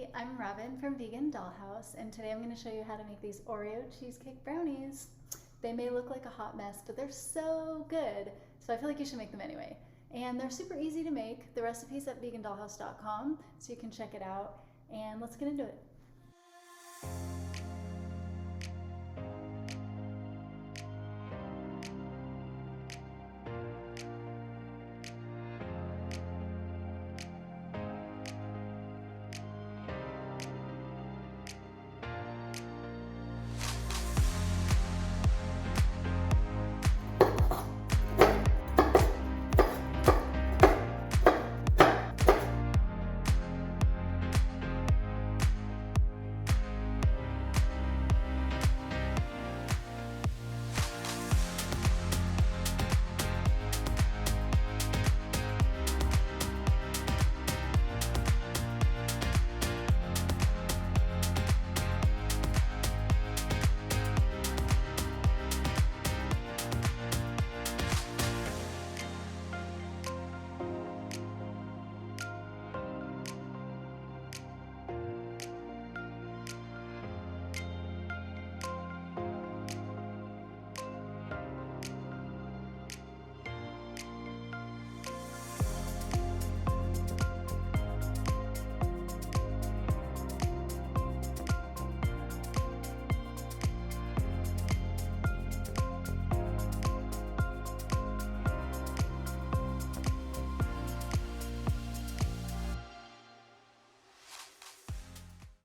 Hey, I'm Robin from Vegan Dollhouse, and today I'm going to show you how to make these Oreo cheesecake brownies. They may look like a hot mess, but they're so good, so I feel like you should make them anyway. And they're super easy to make. The recipe's at vegandollhouse.com, so you can check it out, and let's get into it.